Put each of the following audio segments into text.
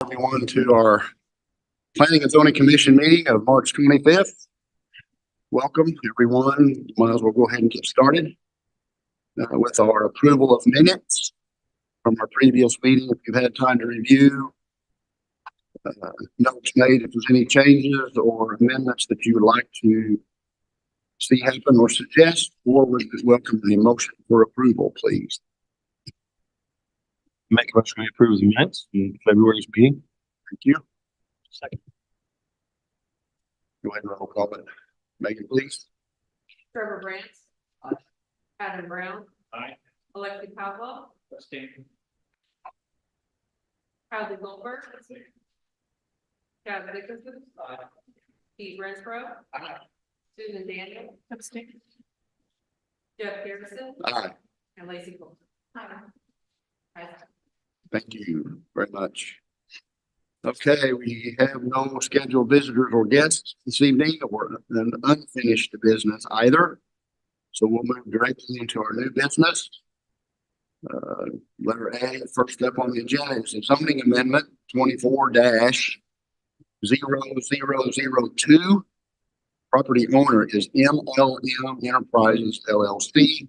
everyone to our Planning and Zoning Commission meeting of March 25th. Welcome, everyone. Might as well go ahead and get started with our approval of minutes from our previous meeting. If you've had time to review, notes made, if there's any changes or amendments that you would like to see happen or suggest, or would welcome the motion for approval, please. Make a motion to approve the minutes in February's meeting. Thank you. Second. Go ahead and roll call it. Megan, please. Trevor Brantz. Aye. Adam Brown. Aye. Alexi Pavlov. Kylie Goldberg. Chad Dickinson. Aye. Steve Renfro. Aye. Susan Daniel. Jeff Garrison. Aye. And Lacey Cole. Aye. Thank you very much. Okay, we have no scheduled visitors or guests this evening, or an unfinished business either. So we'll move directly into our new business. Letter A, first up on the agenda is a zoning amendment 24-0002. Property owner is MLM Enterprises LLC.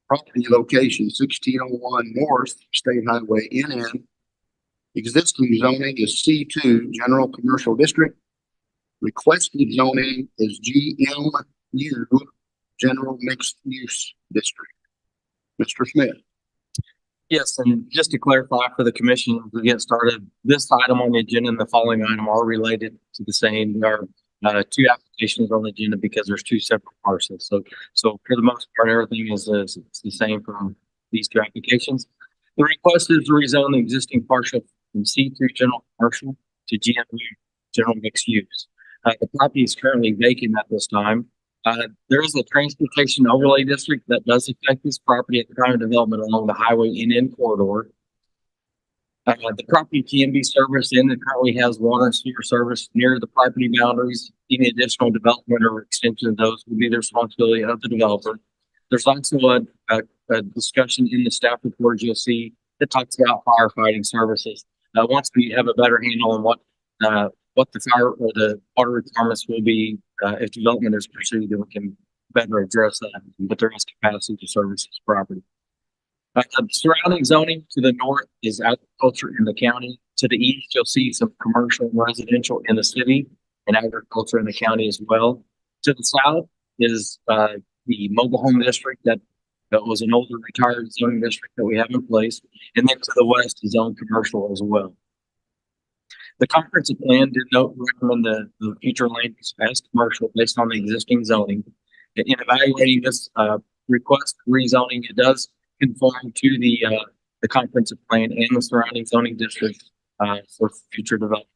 Property location 1601 North State Highway NN. Existing zoning is C2 General Commercial District. Requested zoning is GMU General Mixed Use District. Mr. Smith. Yes, and just to clarify for the commission, as we get started, this item on the agenda and the following item are related to the same. There are two applications on the agenda because there's two separate parcels. So for the most part, everything is the same from these two applications. The request is to rezone the existing parcel from C3 General Commercial to GMU General Mixed Use. The property is currently vacant at this time. There is a transportation overlay district that does affect this property at the time of development along the highway NN corridor. The property can be serviced and it currently has water and sewer service near the property boundaries. Any additional development or extension of those would be the responsibility of the developer. There's also a discussion in the staff report you'll see that talks about firefighting services. Once we have a better handle on what the fire or the water requirements will be if development is pursued, then we can better address that. But there is capacity to service this property. Surrounding zoning to the north is agriculture in the county. To the east, you'll see some commercial and residential in the city and agriculture in the county as well. To the south is the mobile home district that was an older retired zoning district that we have in place. And then to the west is owned commercial as well. The comprehensive plan did recommend the future land use as commercial based on the existing zoning. In evaluating this request for rezoning, it does conform to the comprehensive plan and the surrounding zoning district for future development.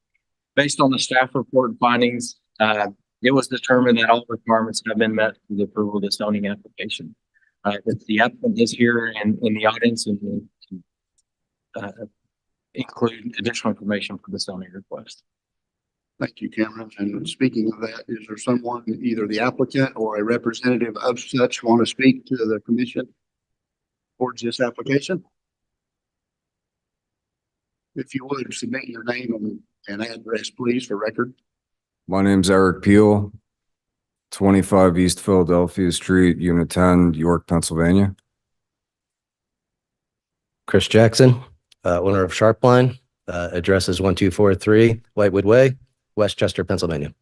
Based on the staff report and findings, it was determined that all requirements have been met for the approval of the zoning application. The applicant is here in the audience and include additional information for the zoning request. Thank you, Cameron. And speaking of that, is there someone, either the applicant or a representative of such, want to speak to the commission towards this application? If you would, submit your name and address, please, for record. My name's Eric Peel, 25 East Philadelphia Street, Unit 10, York, Pennsylvania. Chris Jackson, owner of Sharpline, address is 1243 Whitewood Way, Westchester, Pennsylvania.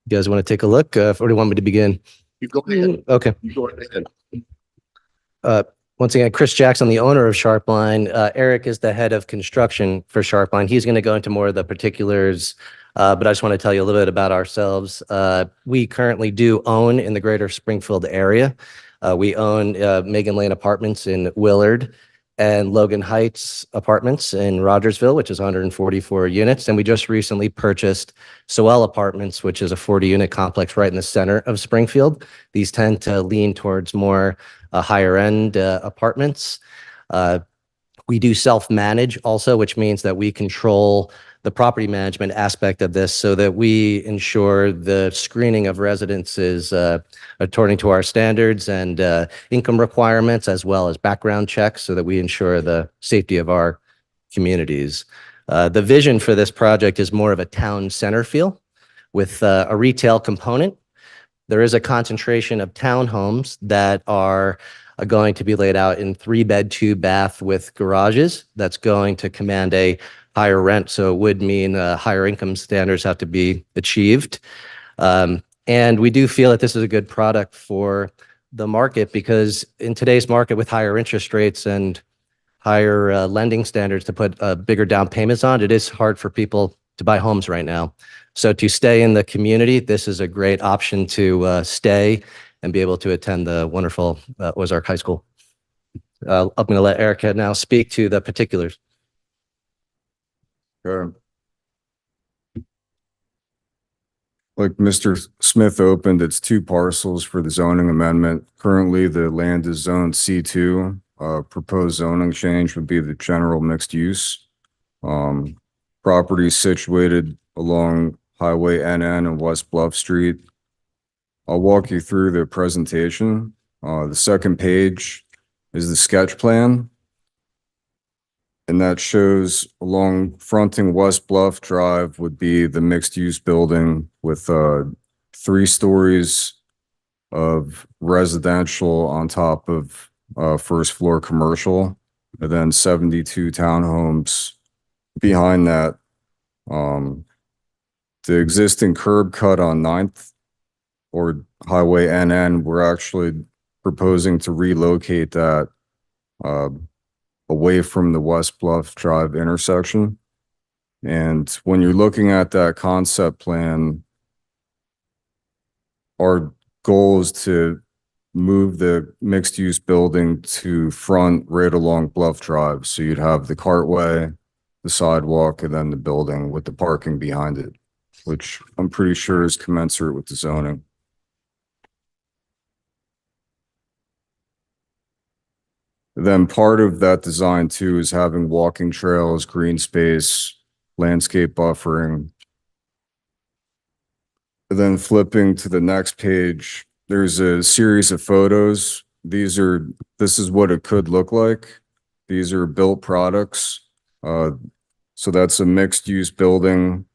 You guys want to take a look? Or do you want me to begin? You go ahead. Okay. You go ahead. Once again, Chris Jackson, the owner of Sharpline. Eric is the head of construction for Sharpline. He's going to go into more of the particulars, but I just want to tell you a little bit about ourselves. We currently do own in the greater Springfield area. We own Megan Lane Apartments in Willard and Logan Heights Apartments in Rogersville, which is 144 units. And we just recently purchased Sewell Apartments, which is a 40-unit complex right in the center of Springfield. These tend to lean towards more higher end apartments. We do self-manage also, which means that we control the property management aspect of this so that we ensure the screening of residences according to our standards and income requirements, as well as background checks so that we ensure the safety of our communities. The vision for this project is more of a town center feel with a retail component. There is a concentration of townhomes that are going to be laid out in 3-bed, 2-bath with garages. That's going to command a higher rent. So it would mean higher income standards have to be achieved. And we do feel that this is a good product for the market because in today's market with higher interest rates and higher lending standards to put bigger down payments on, it is hard for people to buy homes right now. So to stay in the community, this is a great option to stay and be able to attend the wonderful Ozark High School. I'm going to let Erica now speak to the particulars. Okay. Like Mr. Smith opened, it's 2 parcels for the zoning amendment. Currently, the land is zoned C2. Proposed zoning change would be the general mixed use. Property situated along Highway NN and West Bluff Street. I'll walk you through the presentation. The second page is the sketch plan. And that shows along fronting West Bluff Drive would be the mixed-use building with 3 stories of residential on top of first floor commercial, and then 72 townhomes behind that. The existing curb cut on 9th or Highway NN, we're actually proposing to relocate that away from the West Bluff Drive intersection. And when you're looking at that concept plan, our goal is to move the mixed-use building to front right along Bluff Drive. So you'd have the cartway, the sidewalk, and then the building with the parking behind it, which I'm pretty sure is commensurate with the zoning. Then part of that design too is having walking trails, green space, landscape buffering. And then flipping to the next page, there's a series of photos. This is what it could look like. These are built products. So that's a mixed use building.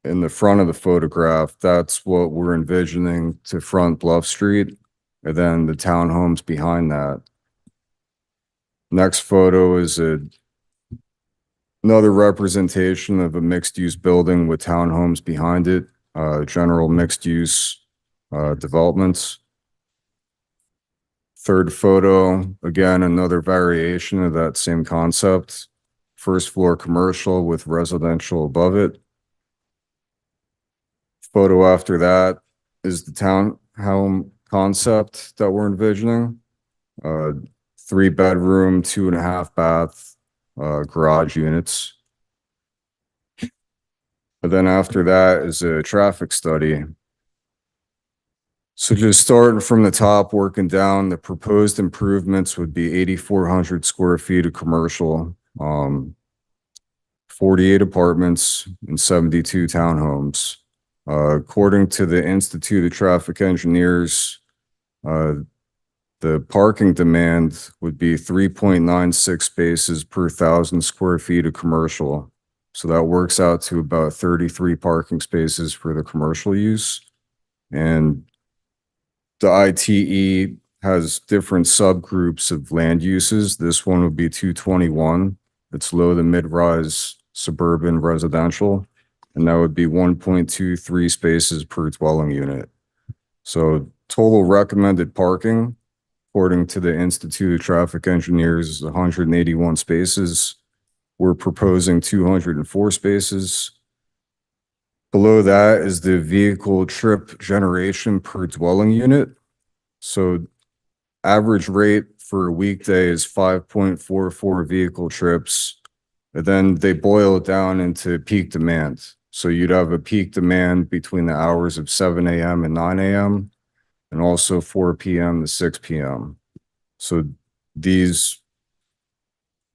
In the front of the photograph, that's what we're envisioning to front Bluff Street. And then the townhomes behind that. Next photo is another representation of a mixed-use building with townhomes behind it, general mixed-use developments. Third photo, again, another variation of that same concept. First floor commercial with residential above it. Photo after that is the townhome concept that we're envisioning. 3-bedroom, 2.5-bath garage units. And then after that is a traffic study. So just starting from the top, working down, the proposed improvements would be 8,400 square feet of commercial, 48 apartments and 72 townhomes. According to the Institute of Traffic Engineers, the parking demand would be 3.96 spaces per 1,000 square feet of commercial. So that works out to about 33 parking spaces for the commercial use. And the ITE has different subgroups of land uses. This one would be 221. It's low to mid-rise suburban residential. And that would be 1.23 spaces per dwelling unit. So total recommended parking according to the Institute of Traffic Engineers, is 181 spaces. We're proposing 204 spaces. Below that is the vehicle trip generation per dwelling unit. So average rate for a weekday is 5.44 vehicle trips. And then they boil it down into peak demand. So you'd have a peak demand between the hours of 7 a.m. and 9 a.m. and also 4 p.m. to 6 p.m. So these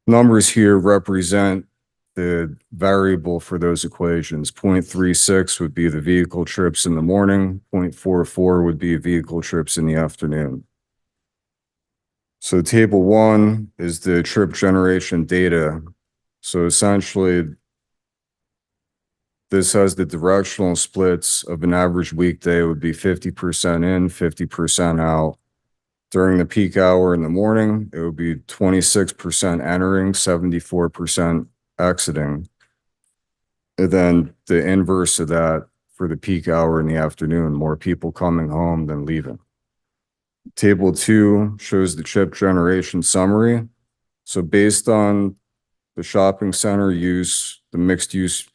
numbers here represent the variable for those equations. 0.36 would be the vehicle trips in the morning. 0.44 would be vehicle trips in the afternoon. So table 1 is the trip generation data. So essentially, this has the directional splits of an average weekday would be 50% in, 50% out. During the peak hour in the morning, it would be 26% entering, 74% exiting. And then the inverse of that for the peak hour in the afternoon, more people coming home than leaving. Table 2 shows the trip generation summary. So based on the shopping center use, the mixed use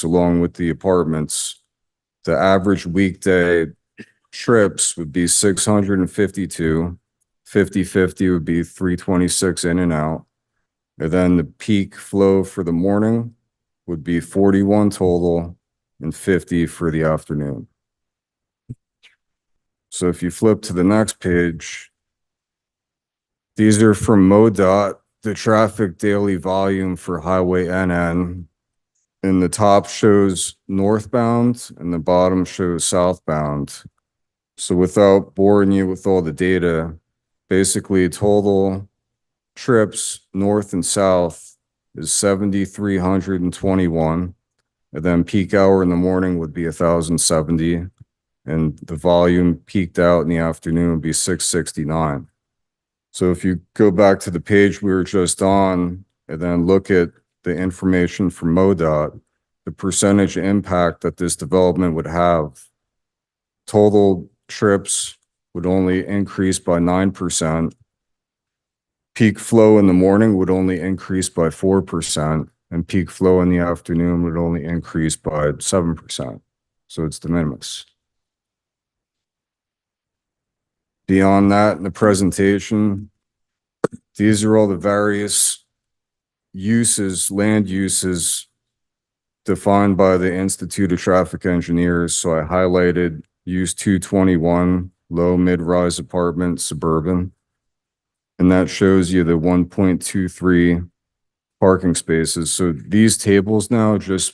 along with the apartments, the average weekday trips would be 652. 50-50 would be 326 in and out. And then the peak flow for the morning would be 41 total and 50 for the afternoon. So if you flip to the next page, these are from MoDOT, the traffic daily volume for Highway NN. And the top shows northbound and the bottom shows southbound. So without boring you with all the data, basically total trips north and south is 7,321. And then peak hour in the morning would be 1,070. And the volume peaked out in the afternoon would be 669. So if you go back to the page we were just on and then look at the information from MoDOT, the percentage impact that this development would have, total trips would only increase by 9%. Peak flow in the morning would only increase by 4%, and peak flow in the afternoon would only increase by 7%. So it's de minimis. Beyond that, in the presentation, these are all the various uses, land uses defined by the Institute of Traffic Engineers. So I highlighted use 221, low mid-rise apartment, suburban. And that shows you the 1.23 parking spaces. So these tables now just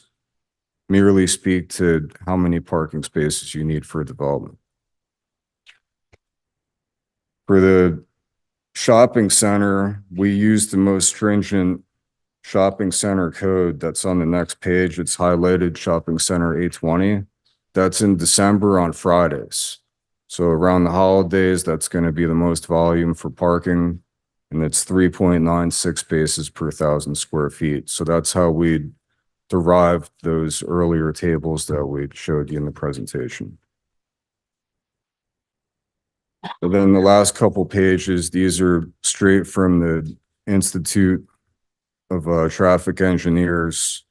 merely speak to how many parking spaces you need for a development. For the shopping center, we use the most stringent shopping center code that's on the next page. It's highlighted shopping center 820. That's in December on Fridays. So around the holidays, that's going to be the most volume for parking. And it's 3.96 spaces per 1,000 square feet. So that's how we derived those earlier tables that we showed you in the presentation. And then the last couple pages, these are straight from the Institute of Traffic Engineers.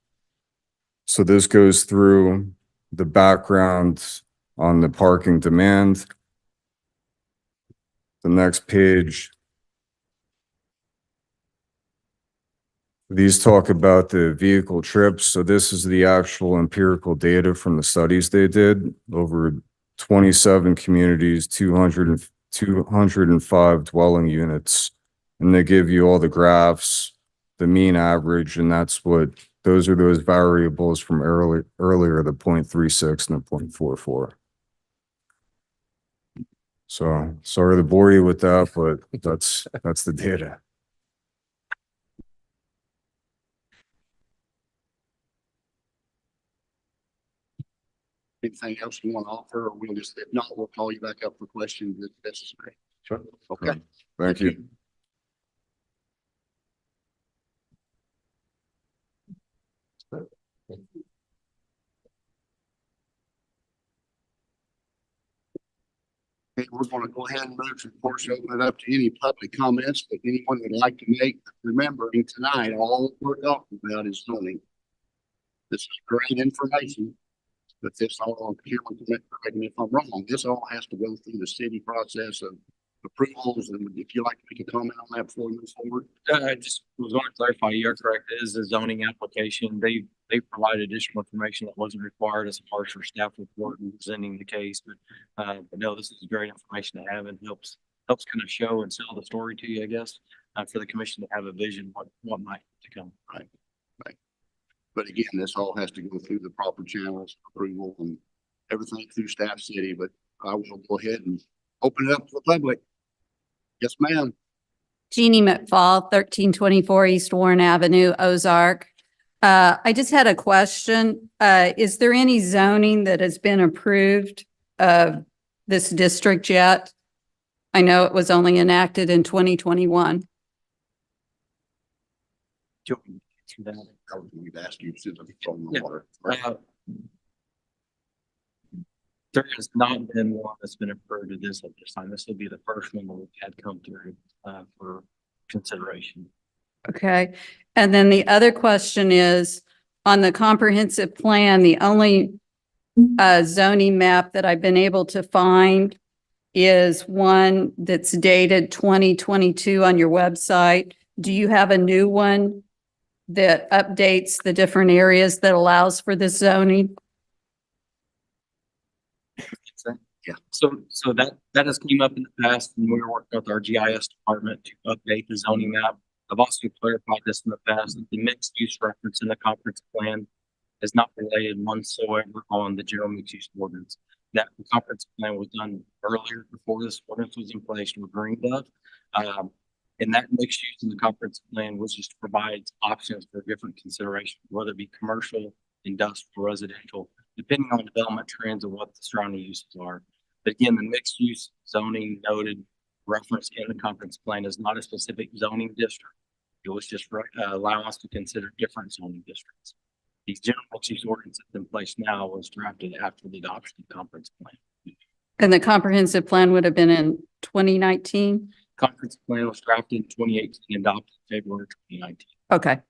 So this goes through the background on the parking demand. The next page, these talk about the vehicle trips. So this is the actual empirical data from the studies they did over 27 communities, 205 dwelling units. And they give you all the graphs, the mean average, and those are those variables from earlier, the 0.36 and the 0.44. So sorry to bore you with that, but that's the data. Anything else you want to offer, or we'll just, if not, we'll call you back up for questions if necessary. Sure. Okay. Thank you. Okay, we're gonna go ahead and move to, of course, open it up to any public comments that anyone would like to make. Remembering tonight, all we're talking about is zoning. This is great information, but this all, correct me if I'm wrong, this all has to go through the city process of approvals, and if you'd like to make a comment on that before we move forward. I just was going to clarify, you're correct, it is a zoning application. They provide additional information that wasn't required as a part of staff report and presenting the case, but no, this is great information to have and helps kind of show and sell the story to you, I guess, for the commission to have a vision what might to come. Right. But again, this all has to go through the proper channels, approval and everything through staff city, but I will go ahead and open it up to the public. Yes, ma'am. Jeannie McFall, 1324 East Warren Avenue, Ozark. I just had a question. Is there any zoning that has been approved of this district yet? I know it was only enacted in 2021. Do you want me to answer that? I was going to ask you since I'm from the Yeah. water. There has not been one that's been approved at this time. This will be the first one that we've had come through for consideration. Okay. And then the other question is, on the comprehensive plan, the only zoning map that I've been able to find is one that's dated 2022 on your website. Do you have a new one that updates the different areas that allows for this zoning? Yeah. So that has came up in the past when we were working with our GIS department to update the zoning map. I've also clarified this in the past, that the mixed use reference in the conference plan is not related whatsoever on the general mixed use ordinance. That the conference plan was done earlier before this ordinance was in place with Green Dove. And that mixed use in the conference plan was just to provide options for different considerations, whether it be commercial, industrial, residential, depending on development trends and what the surrounding uses are. But again, the mixed use zoning noted reference in the conference plan is not a specific zoning district. It was just allowing us to consider different zoning districts. The general mixed use ordinance that's in place now was drafted after the adoption of the conference plan. And the comprehensive plan would have been in 2019? Conference plan was drafted in 2018 and adopted in February 2019. Okay.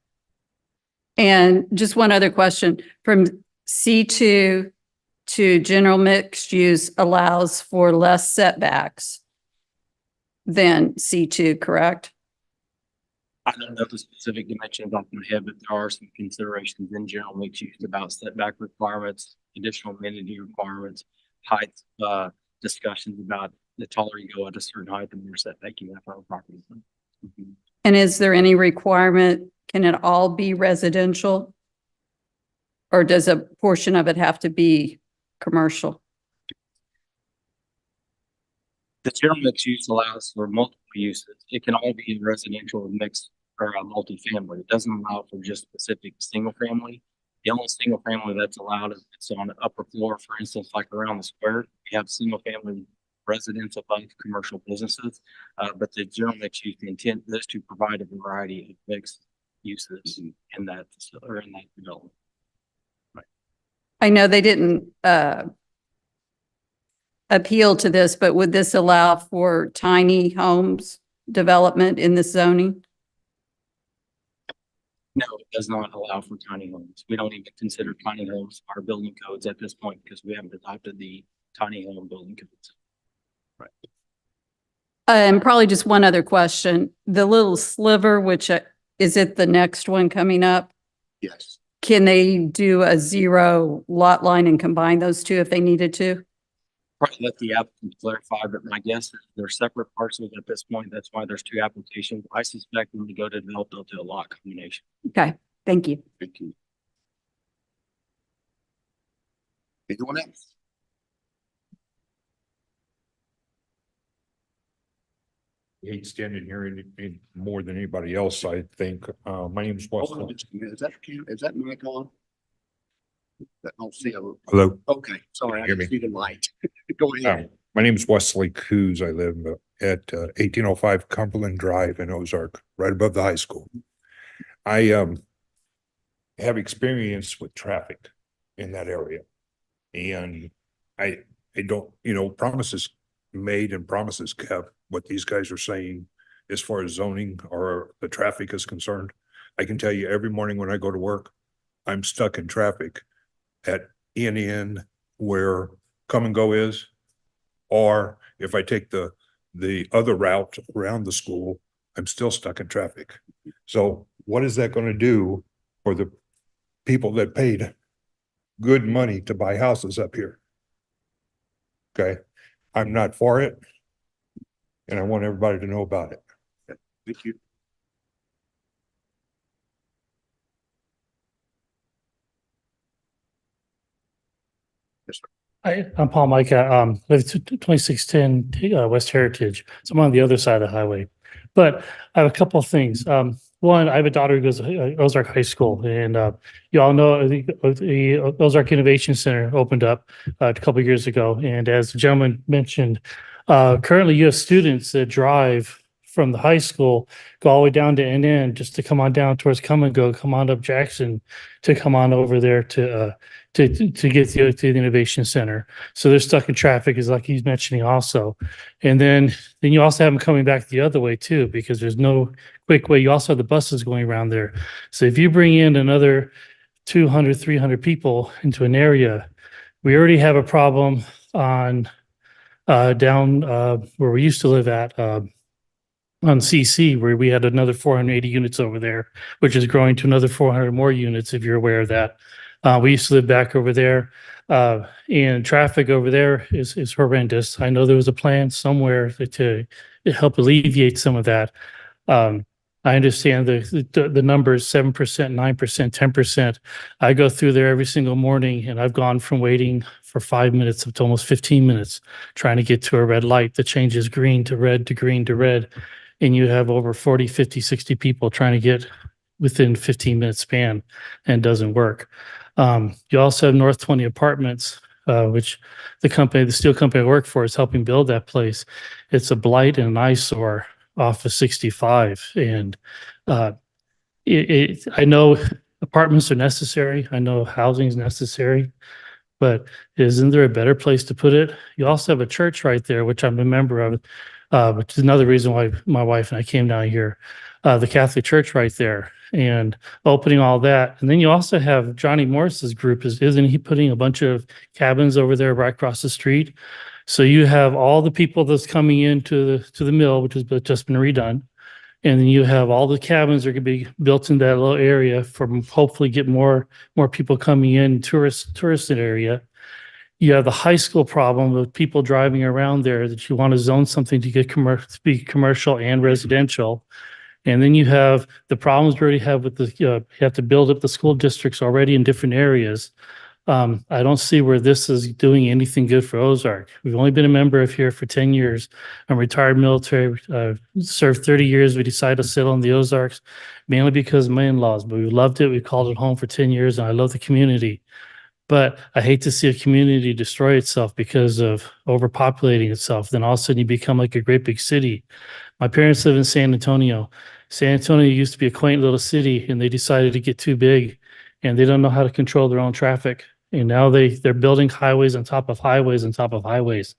And just one other question, from C2 to general mixed use allows for less setbacks than C2, correct? I don't know the specific dimensions off my head, but there are some considerations in general mixed use about setback requirements, additional amenity requirements, height, discussions about the taller you go at a certain height, the more setback you have on a property. And is there any requirement, can it all be residential? Or does a portion of it have to be commercial? The general mixed use allows for multiple uses. It can all be residential mixed or multifamily. It doesn't allow for just specific single family. The only single family that's allowed is it's on the upper floor, for instance, like around the square. We have single family residents above commercial businesses, but the general mixed use, the intent is to provide a variety of mixed uses in that or in that development. I know they didn't appeal to this, but would this allow for tiny homes development in this zoning? No, it does not allow for tiny homes. We don't even consider tiny homes our building codes at this point because we haven't adopted the tiny home building codes. Right. And probably just one other question. The little sliver, which is it the next one coming up? Yes. Can they do a 0 lot line and combine those two if they needed to? Probably let the applicant clarify, but my guess is they're separate parcels at this point. That's why there's two applications. I suspect when we go to develop, they'll do a lot combination. Okay, thank you. Thank you. Anyone else? Hate standing here in more than anybody else, I think. My name's Hold on Wesley. just a minute. Is that mic on? I don't see a, Hello. okay, sorry, I Hear didn't me? see the light. Go ahead. My name's Wesley Coos. I live at 1805 Cumberland Drive in Ozark, right above the high school. I have experience with traffic in that area. And I don't, promises made and promises kept, what these guys are saying as far as zoning or the traffic is concerned. I can tell you every morning when I go to work, I'm stuck in traffic at NN where Come and Go is. Or if I take the other route around the school, I'm still stuck in traffic. So what is that going to do for the people that paid good money to buy houses up here? Okay, I'm not for it. And I want everybody to know about it. Thank you. I'm Paul Micah, live 2610 West Heritage. So I'm on the other side of the highway. But I have a couple of things. One, I have a daughter who goes to Ozark High School, and you all know the Ozark Innovation Center opened up a couple of years ago. And as the gentleman mentioned, currently you have students that drive from the high school, go all the way down to NN just to come on down towards Come and Go, come on up Jackson to come on over there to get to the Innovation Center. So they're stuck in traffic, is like he's mentioning also. And then you also have them coming back the other way too, because there's no quick way. You also have the buses going around there. So if you bring in another 200, 300 people into an area, we already have a problem on down where we used to live at on CC, where we had another 480 units over there, which is growing to another 400 more units, if you're aware of that. We used to live back over there, and traffic over there is horrendous. I know there was a plan somewhere to help alleviate some of that. I understand the numbers, 7%, 9%, 10%. I go through there every single morning, and I've gone from waiting for 5 minutes up to almost 15 minutes trying to get to a red light that changes green to red to green to red. And you have over 40, 50, 60 people trying to get within 15-minute span, and it doesn't work. You also have North 20 Apartments, which the steel company I work for is helping build that place. It's a blight and an eyesore off of 65. And I know apartments are necessary. I know housing is necessary, but isn't there a better place to put it? You also have a church right there, which I'm a member of, which is another reason why my wife and I came down here, the Catholic Church right there, and opening all that. And then you also have Johnny Morris's group, isn't he putting a bunch of cabins over there right across the street? So you have all the people that's coming into the mill, which has just been redone. And then you have all the cabins that are going to be built in that little area from hopefully get more people coming in, tourist area. You have the high school problem with people driving around there that you want to zone something to get to be commercial and residential. And then you have the problems we already have with you have to build up the school districts already in different areas. I don't see where this is doing anything good for Ozark. We've only been a member of here for 10 years. I'm retired military, served 30 years. We decided to settle in the Ozarks mainly because of my in-laws, but we loved it. We called it home for 10 years, and I love the community. But I hate to see a community destroy itself because of overpopulating itself. Then all of a sudden you become like a great big city. My parents live in San Antonio. San Antonio used to be a quaint little city, and they decided to get too big, and they don't know how to control their own traffic. And now they're building highways on top of highways on top of highways.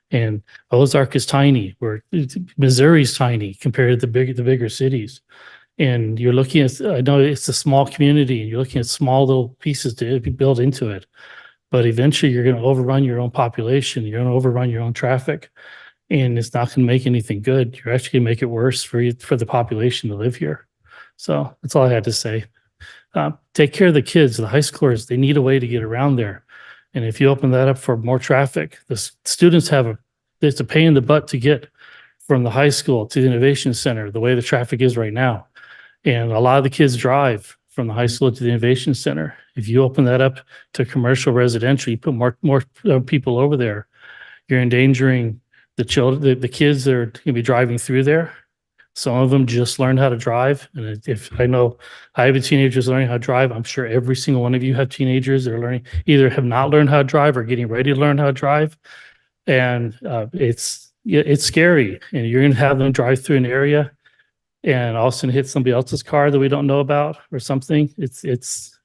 And Ozark is tiny, where Missouri's tiny compared to the bigger cities. And you're looking at, I know it's a small community, and you're looking at small little pieces to build into it. But eventually you're going to overrun your own population. You're going to overrun your own traffic, and it's not going to make anything good. You're actually going to make it worse for the population to live here. So that's all I had to say. Take care of the kids, the high schoolers. They need a way to get around there. And if you open that up for more traffic, the students it's a pain in the butt to get from the high school to the Innovation Center, the way the traffic is right now. And a lot of the kids drive from the high school to the Innovation Center. If you open that up to commercial residential, you put more people over there, you're endangering the children, the kids that are going to be driving through there. Some of them just learned how to drive. And if I know I have teenagers learning how to drive, I'm sure every single one of you have teenagers that are learning, either have not learned how to drive or getting ready to learn how to drive. And it's scary. And you're going to have them drive through an area and all of a sudden hit somebody else's car that we don't know about or something. It's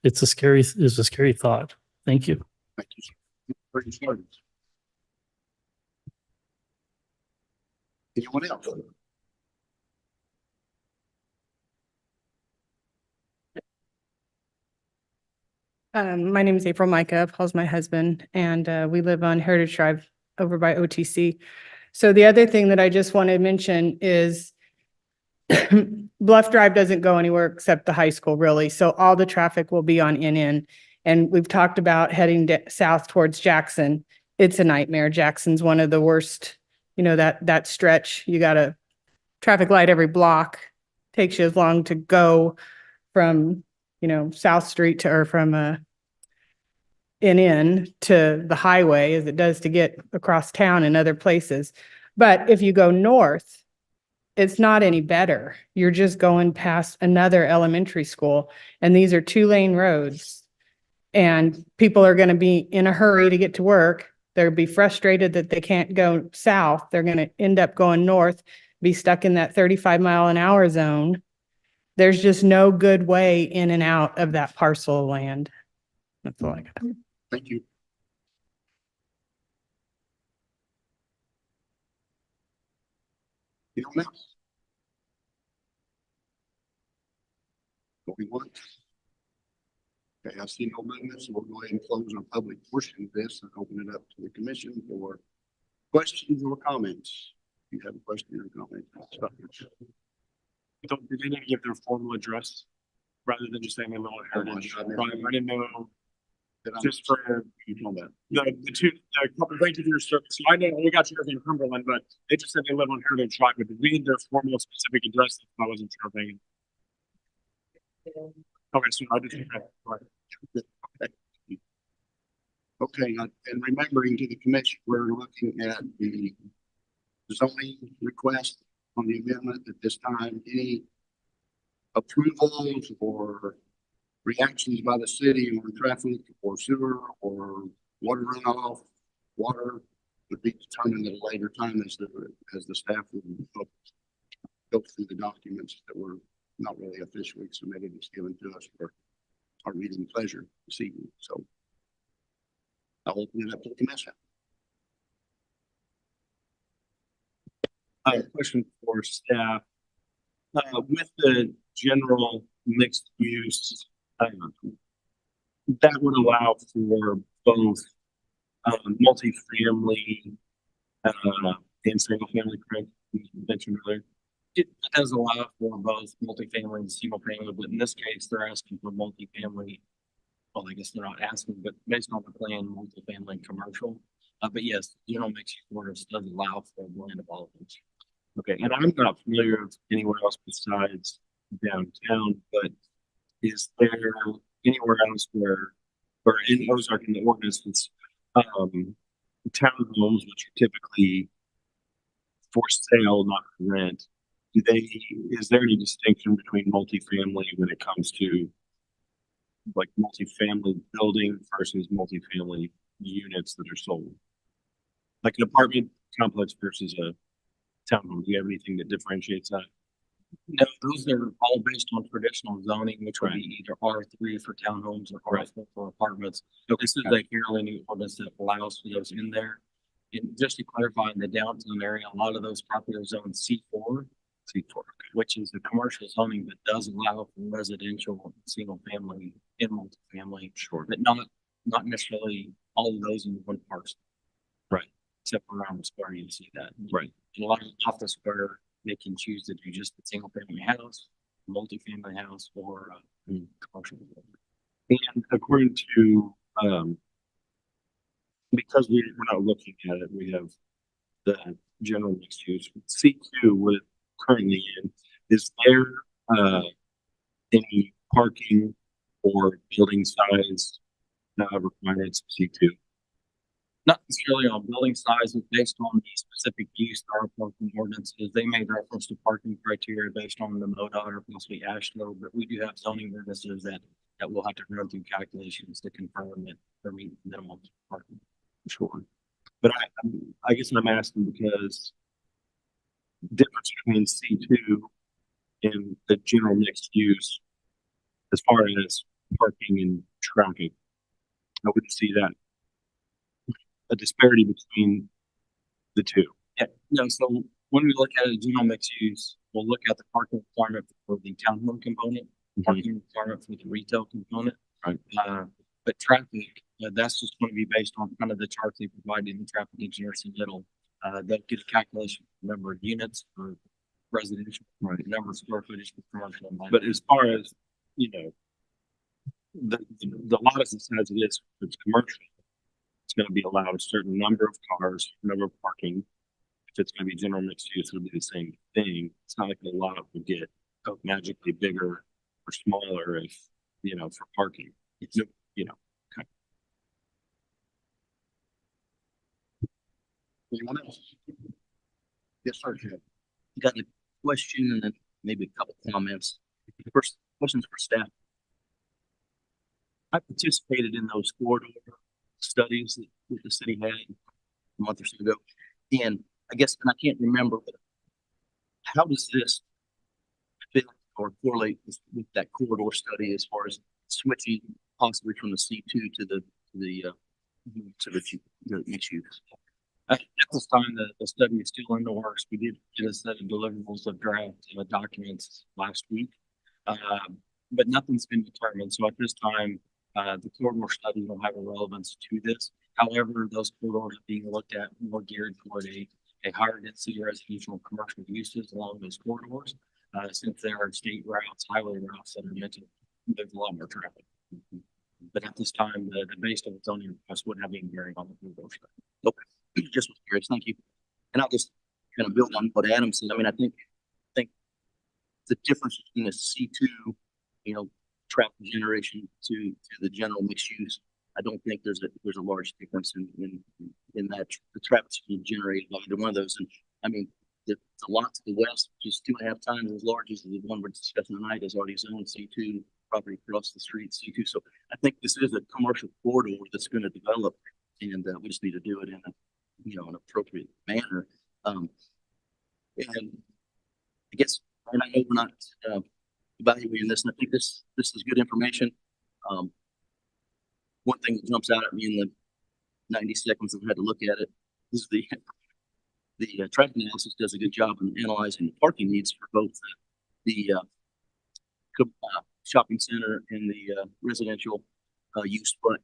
a scary thought. Thank you. Thank you. Pretty started. Anyone else? My name is April Micah, Paul's my husband, and we live on Heritage Drive over by OTC. So the other thing that I just want to mention is Bluff Drive doesn't go anywhere except the high school, really. So all the traffic will be on NN. And we've talked about heading south towards Jackson. It's a nightmare. Jackson's one of the worst, you know, that stretch. You got a traffic light every block. Takes you as long to go from, you know, South Street to, or from NN to the highway as it does to get across town and other places. But if you go north, it's not any better. You're just going past another elementary school, and these are 2-lane roads. And people are going to be in a hurry to get to work. They'll be frustrated that they can't go south. They're going to end up going north, be stuck in that 35-mile-an-hour zone. There's just no good way in and out of that parcel of land. That's all I got. Thank you. Anyone else? Going once? Okay, I see no movement, so we'll go ahead and close our public portion of this and open it up to the commission for questions or comments. If you have a question or comment, stop your Did they need to give their formal address rather than just saying a little heritage? I I didn't know, that I'm just for you know that. the couple, thank you for your service. So I know we got you in Cumberland, but they just said they live on Heritage Drive, but did we need their formal specific address? I wasn't sure thing. Okay, so I just, Okay, and remembering to the commission, we're looking at the zoning request on the amendment at this time. Any approvals or reactions by the city on traffic or sewer or water runoff, water would be determined at a later time as the staff would go through the documents that were not really officially submitted, it's given to us for our reading pleasure this evening. So I'll open it up to the commission. Question for staff. With the general mixed use, that would allow for both multifamily and single family, correct? You mentioned earlier. It does allow for both multifamily and single family, but in this case, they're asking for multifamily. Well, I guess they're not asking, but based on the plan, multifamily commercial. But yes, general mixed use ordinance does allow for a blend of all of those. Okay, and I'm not familiar with anywhere else besides downtown, but is there anywhere else where, or in Ozark in the ordinance, it's townhomes, which are typically for sale, not for rent? Is there any distinction between multifamily when it comes to like multifamily building versus multifamily units that are sold? Like an apartment complex versus a townhome. Do you have anything that differentiates that? No, those are all based on traditional zoning, which would be either R3 for townhomes or R4 for apartments. So this is a fairly new ordinance that allows for those in there. And just to clarify, in the downtown area, a lot of those properties are zoned C4, which is the commercial zoning that does allow for residential, single family, and multifamily. Sure, but not necessarily all of those in one parcel. Right. Except for around the square, you see that. Right. And a lot of office where they can choose to do just a single family house, multifamily house, or commercial. And according to because we're not looking at it, we have the general mixed use. C2 with currently in, is there any parking or building size requirements of C2? Not necessarily on building size, but based on the specific use, our parking ordinances, they made reference to parking criteria based on the MoDOT or possibly AASHTO, but we do have zoning ordinances that will have to run through calculations to confirm that they're meeting minimum parking. Sure. But I guess I'm asking because difference between C2 and the general mixed use as far as parking and traffic, I wouldn't see that a disparity between the two. Yeah, no, so when we look at a general mixed use, we'll look at the parking requirement for the townhome component, parking requirement for the retail component. Right. But traffic, that's just going to be based on kind of the chart they provide in the traffic engineers in middle. They'll get a calculation for the number of units for residential, Right. the number of square footage for commercial. And But as far as, you know, the lot of size it is, if it's commercial, it's gonna be allowed a certain number of cars, number of parking. If it's gonna be general mixed use, it'll be the same thing. It's not like a lot will get magically bigger or smaller if, you know, for parking. It's, you know, Anyone else? Yes, sir. Jim. Got a question and then maybe a couple comments. First, questions for staff. I participated in those corridor studies that the city had a month or so ago. And I guess, and I can't remember, but how does this fit or correlate with that corridor study as far as switching possibly from the C2 to the mixed use? at this time, the study is still in the works. We did get a set of deliverables of draft documents last week. But nothing's been determined. So at this time, the corridor study will have a relevance to this. However, those corridors are being looked at more geared toward a higher density residential and commercial uses along those corridors. Since there are state routes, highway routes that are meant to move a lot more traffic. But at this time, the base of its zoning request wouldn't have any bearing on the corridor study. Okay, just was curious. Thank you. And I'll just kind of build on what Adam said. I mean, I think the difference between a C2, you know, traffic generation to the general mixed use, I don't think there's a large difference in that the traffic being generated by either one of those. And I mean, the lot to the west, which is 2.5 times as large as the one we're discussing tonight, is already zoned C2, property across the street C2. So I think this is a commercial corridor that's going to develop, and we just need to do it in an appropriate manner. And I guess, and I know we're not evaluating this, and I think this is good information. One thing that jumps out at me in the 90 seconds I've had to look at it is the traffic analysis does a good job in analyzing the parking needs for both the shopping center and the residential use. But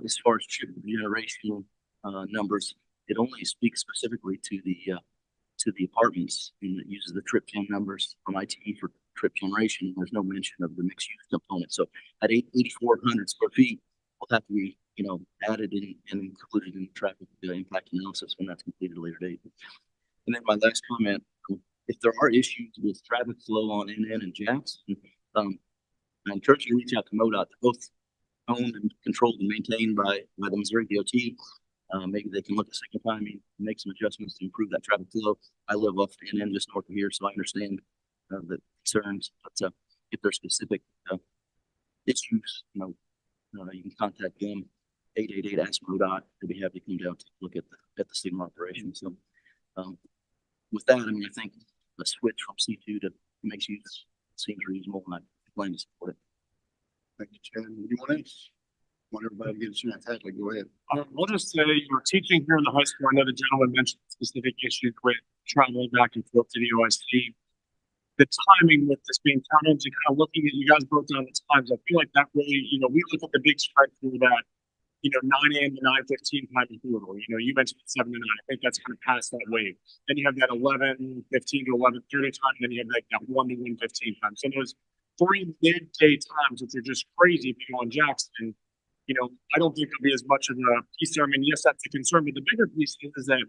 as far as trip generation numbers, it only speaks specifically to the apartments, and it uses the trip gen numbers from ITE for trip generation. There's no mention of the mixed use component. So at 8,400 square feet, will have to be, added in and included in the traffic impact analysis when that's completed at a later date. And then my last comment, if there are issues with traffic flow on NN and Jackson, I encourage you to reach out to MoDOT. They're both owned and controlled and maintained by the Missouri DOT. Maybe they can look at signal timing, make some adjustments to improve that traffic flow. I live off NN just north of here, so I understand the concerns. But if there's specific issues, you can contact them. 888 ask MoDOT. They'd be happy to come down to look at the signal operation. So with that, I mean, I think a switch from C2 to mixed use seems reasonable, and I plan to support it. Thank you, Chad. Anyone else? Want everybody to get a chance? Hadley, go ahead. We'll just say, teaching here in the high school, I know the gentleman mentioned specific issues with traveling back and forth to the OST. The timing with this being townhomes and kind of looking at, you guys broke down the times. I feel like that really, we look at the big strike through that, 9 a.m. to 9:15 time in corridor. You mentioned 7 to 9. I think that's kind of past that wave. Then you have that 11:15 to 11:30 time. And then you have that 1 to 1:15 time. So those 3 midday times, which are just crazy if you go on Jackson, I don't think there'll be as much of a piece there. I mean, yes, that's a concern, but the bigger piece is that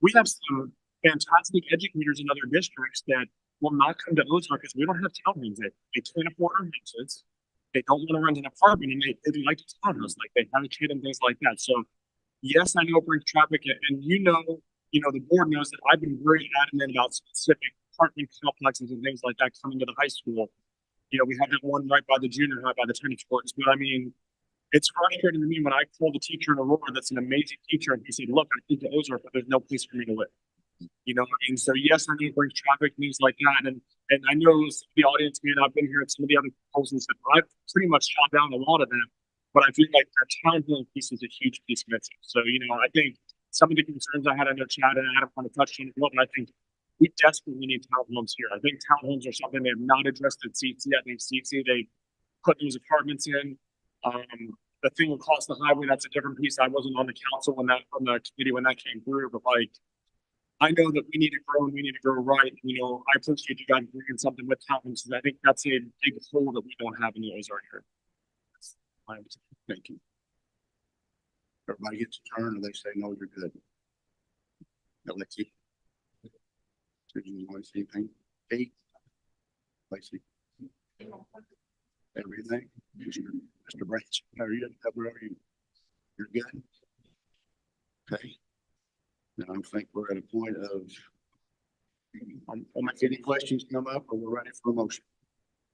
we have some fantastic educators in other districts that will not come to Ozark because we don't have townhomes. They can't afford our houses. They don't want to rent an apartment, and they like to townhouse, like they have a kid and things like that. So yes, I know it brings traffic, and the board knows that I've been very adamant about specific apartment complexes and things like that coming to the high school. We had that one right by the junior high, by the tennis courts. But I mean, it's frustrating to me when I call the teacher in Aurora that's an amazing teacher, and he said, "Look, I think to Ozark, but there's no place for me to live." So yes, I know it brings traffic, things like that. And I know the audience may not have been here at some of the other proposals that I've pretty much shot down a lot of them, but I feel like the townhome piece is a huge piece missing. So, I think some of the concerns I had, I know Chad and Adam kind of touched on it, but I think we desperately need townhomes here. I think townhomes are something they have not addressed at CC. I think CC, they put those apartments in. The thing across the highway, that's a different piece. I wasn't on the council when that, on the committee when that came through, but like, I know that we need to grow and we need to grow right. You know, I appreciate you guys bringing something with townhomes. I think that's a big hole that we don't have in the Ozark here. Thank you. Everybody gets a turn and they say, no, you're good. Lexi. Did you want to say anything? Kate? Lacey? Everything? Mr. Branch, how are you? How are you? You're good? Okay. Now I think we're at a point of, any questions come up or we're ready for a motion?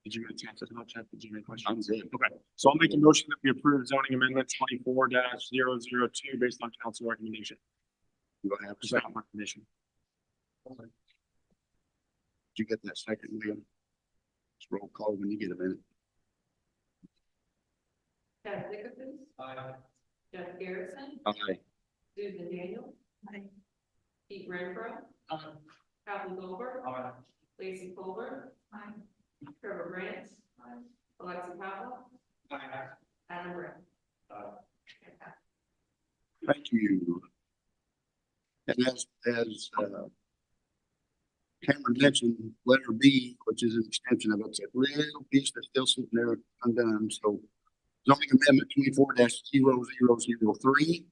Did you get a chance to touch that? Did you have any questions? I'm good. Okay, so I'll make a motion that we approve zoning amendment 24-002 based on council recommendation. You gonna have to say, Second recommendation. did you get that second, Liam? Just roll call when you get a minute. Chad Dickerson. Aye. Jeff Garrison. Aye. Susan Daniel. Pete Renfro. Calvin Goldberg. Lacy Colbert. Trevor Branch. Alexi Pavlo. Adam Rick. Thank you. And as Cameron mentioned, letter B, which is an extension of it's a little piece that's still sitting there undone. So zoning amendment 24-0003.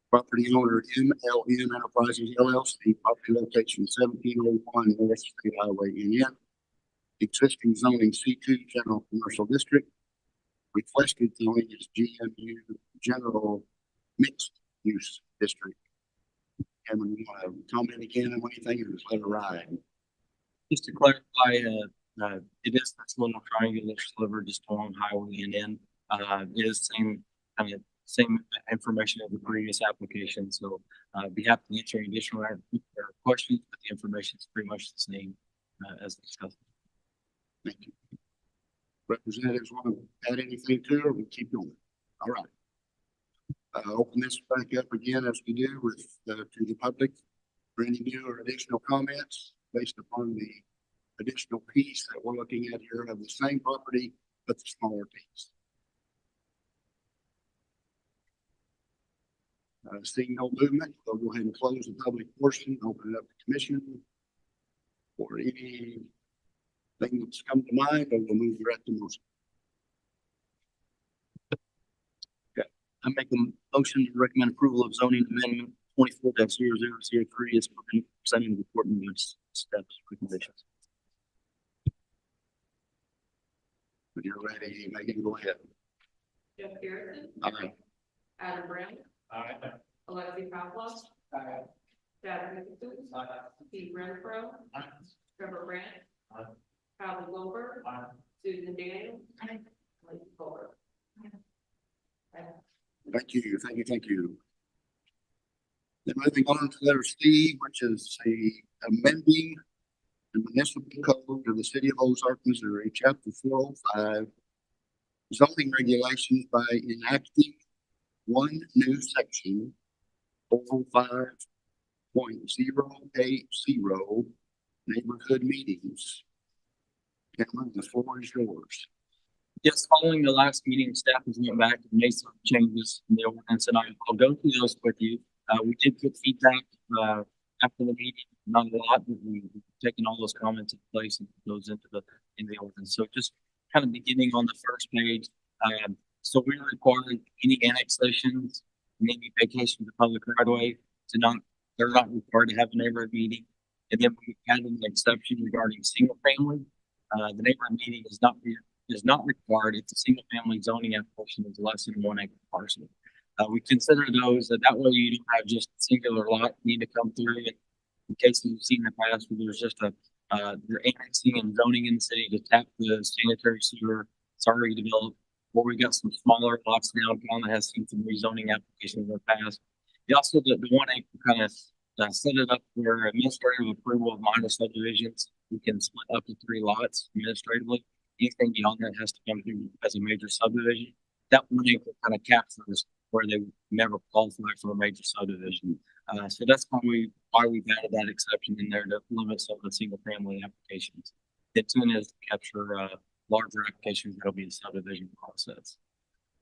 Property owner MLN Enterprises LLC, property location 1701 North State Highway NN. Existing zoning C2 General Commercial District. Requested zoning is GMU General Mixed Use District. Cameron, you want to comment again on anything or just let it ride? Just to clarify, it is this little triangular sliver just along highway and in, it is same information as the previous application. So, be happy to answer any additional questions, but the information is pretty much the same, as discussed. Thank you. Representatives want to add anything to it, or we keep going? All right. Open this back up again as we do with, to the public for any new or additional comments based upon the additional piece that we're looking at here of the same property, but the smaller piece. Seeing no movement, we'll go ahead and close the public portion, open it up to commission for anything that's come to mind, or we'll move direct to motion. I make a motion to recommend approval of zoning amendment 24-0003 as presenting the report and steps recommendations. When you're ready, Megan, go ahead. Jeff Garrison. Aye. Adam Brown. Alexi Pavlo. Chad Dickerson. Pete Renfro. Trevor Branch. Calvin Goldberg. Susan Daniel. Lacy Colbert. Thank you, thank you, thank you. Then moving on to letter C, which is the amending the municipal code of the city of Ozark, Missouri, chapter 405, zoning regulations by enacting one new section, 405.080, neighborhood meetings. Cameron, the floor is yours. Yes, following the last meeting, staff has went back and made some changes in the ordinance, and I'll go through those with you. We did get feedback, after the meeting, not a lot, but we've taken all those comments in place and put those into the ordinance. So just kind of beginning on the first page. So we require any annexations, maybe vacation of the public right of way they're not required to have a neighborhood meeting. And then we added an exception regarding single family. The neighborhood meeting is not required if the single family zoning application is less than 1 acre parcel. We consider those that way you don't have just a singular lot need to come through. And in case you've seen in the past where there's just they're annexing and zoning in the city to tap the sanitary sewer, it's already developed. Or we got some smaller lots downtown that has seen some rezoning applications in the past. Also, the 1 acre kind of set it up where administrative approval of minor subdivisions, we can split up to 3 lots administratively. Anything beyond that has to come through as a major subdivision. That 1 acre kind of captures where they never qualify for a major subdivision. So that's why we've added that exception in there to limit some of the single family applications. The intent is to capture, larger applications that'll be a subdivision process.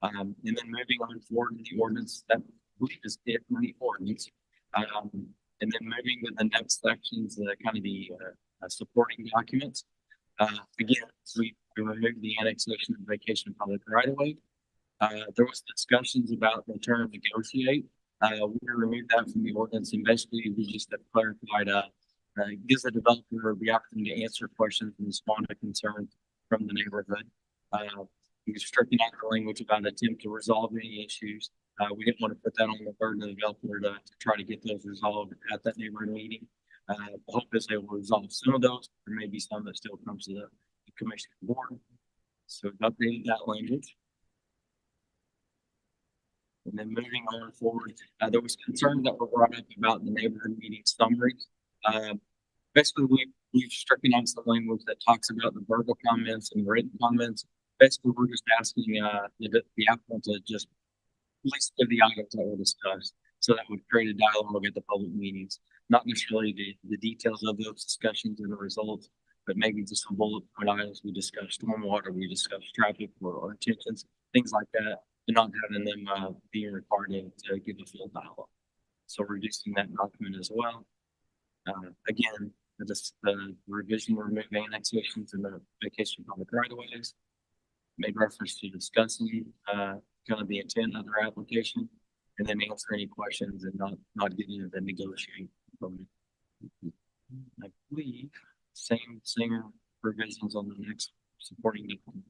And then moving on forward to the ordinance, that I believe is it in the ordinance. And then moving to the next sections, kind of the supporting documents. Again, we removed the annexation of vacation public right of way. There was discussions about the term negotiate. We removed that from the ordinance, and basically we just have clarified, gives the developer the opportunity to answer questions and respond to concerns from the neighborhood. We stricken out the language about attempt to resolve any issues. We didn't want to put that on the burden of the developer to try to get those resolved at that neighborhood meeting. The hope is they will resolve some of those. There may be some that still comes to the commission board. So we've updated that language. And then moving on forward, there was concerns that were brought up about the neighborhood meeting summary. Basically, we've stricken out some language that talks about the verbal comments and written comments. Basically, we're just asking the applicant to just list the items that were discussed. So that would create a dialogue at the public meetings, not necessarily the details of those discussions and the results, but maybe just some bullet point items. We discussed stormwater, we discussed traffic or intentions, things like that, and not having them being required to give a full dialogue. So reducing that document as well. Again, the revision remove annexations and the vacation public right of ways. Made reference to discussing kind of the intent of their application, and then answer any questions and not get into the negotiating component. I believe same revisions on the next supporting document.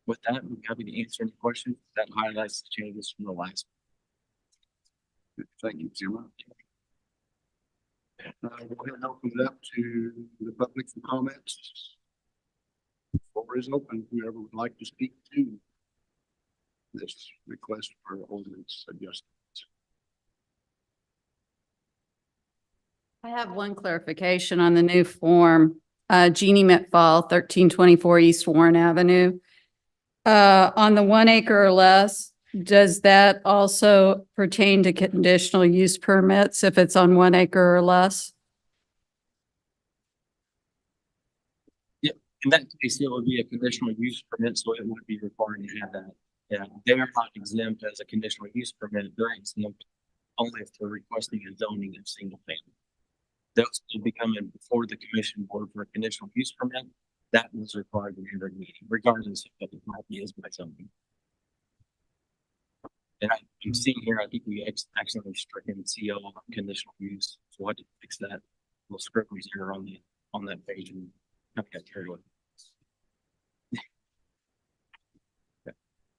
With that, we're happy to answer any questions. That highlights the changes from the last. Thank you, Jim. We'll go ahead and open it up to the public for comments. Floor is open. Whoever would like to speak to this request for ordinance adjustments. I have one clarification on the new form. Jeannie Metfall, 1324 East Warren Avenue. On the 1 acre or less, does that also pertain to conditional use permits if it's on 1 acre or less? Yeah, in that case, it would be a conditional use permit, so it would be required to have that. Yeah, they are not exempt as a conditional use permit. They're exempt only if they're requesting a zoning of single family. Those will be coming before the commission board for a conditional use permit. That was required in every meeting, regardless of what the property is by zoning. And I'm seeing here, I think we accidentally stricken CO on conditional use. So I had to fix that little scribbles here on that page and kind of got carried away.